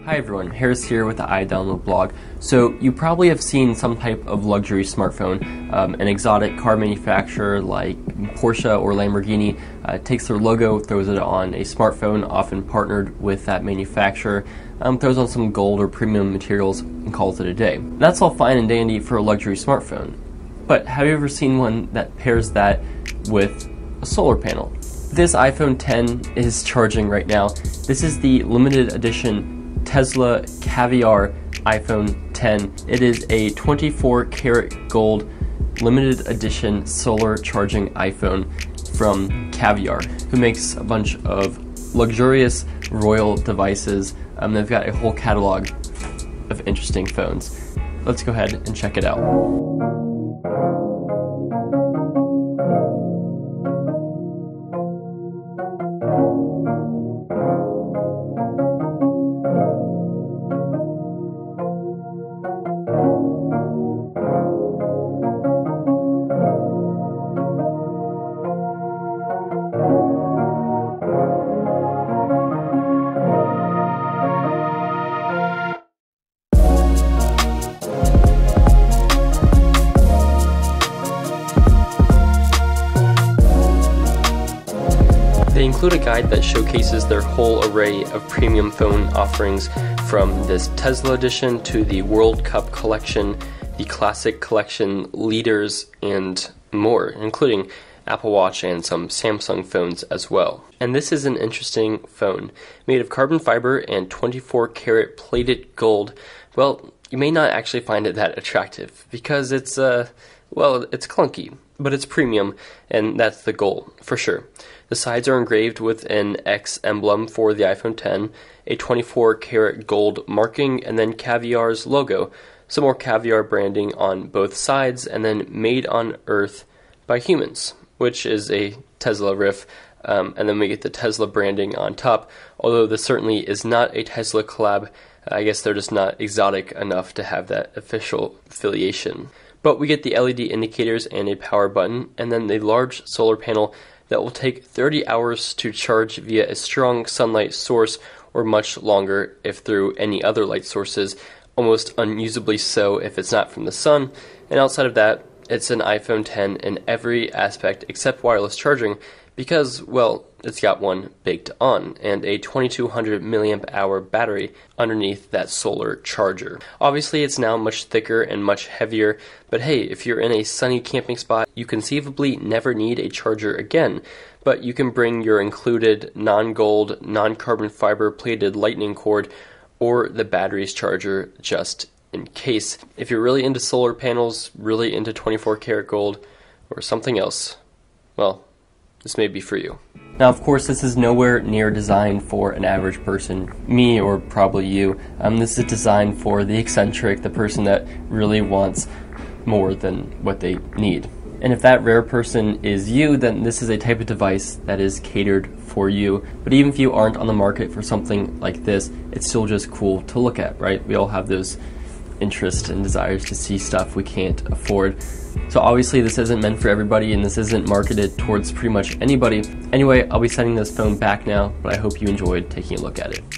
Hi everyone, Harris here with the iDownload blog. So you probably have seen some type of luxury smartphone. An exotic car manufacturer like Porsche or Lamborghini takes their logo, throws it on a smartphone, often partnered with that manufacturer, throws on some gold or premium materials and calls it a day. That's all fine and dandy for a luxury smartphone. But have you ever seen one that pairs that with a solar panel? This iPhone X is charging right now. This is the limited edition Tesla Caviar iPhone X. It is a 24 karat gold limited edition solar charging iPhone from Caviar, who makes a bunch of luxurious royal devices. They've got a whole catalog of interesting phones. Let's go ahead and check it out. They include a guide that showcases their whole array of premium phone offerings, from this Tesla edition to the World Cup collection, the Classic collection, leaders, and more, including Apple Watch and some Samsung phones as well. And this is an interesting phone, made of carbon fiber and 24 karat plated gold. Well, you may not actually find it that attractive, because it's clunky, but it's premium, and that's the goal, for sure. The sides are engraved with an X emblem for the iPhone X, a 24 karat gold marking, and then Caviar's logo. Some more Caviar branding on both sides, and then made on Earth by humans, which is a Tesla riff. And then we get the Tesla branding on top, although this certainly is not a Tesla collab. I guess they're just not exotic enough to have that official affiliation. But we get the LED indicators and a power button, and then the large solar panel that will take 30 hours to charge via a strong sunlight source, or much longer if through any other light sources, almost unusably so if it's not from the sun. And outside of that, it's an iPhone X in every aspect except wireless charging, because, well, it's got one baked on, and a 2200 milliamp hour battery underneath that solar charger. Obviously, it's now much thicker and much heavier, but hey, if you're in a sunny camping spot, you conceivably never need a charger again. But you can bring your included non-gold, non-carbon fiber plated lightning cord, or the battery's charger, just in case. If you're really into solar panels, really into 24 karat gold, or something else, well, this may be for you. Now, of course, this is nowhere near designed for an average person, me or probably you. This is designed for the eccentric, the person that really wants more than what they need. And if that rare person is you, then this is a type of device that is catered for you. But even if you aren't on the market for something like this, it's still just cool to look at, right? We all have those interests and desires to see stuff we can't afford. So obviously this isn't meant for everybody, and this isn't marketed towards pretty much anybody. Anyway, I'll be sending this phone back now, but I hope you enjoyed taking a look at it.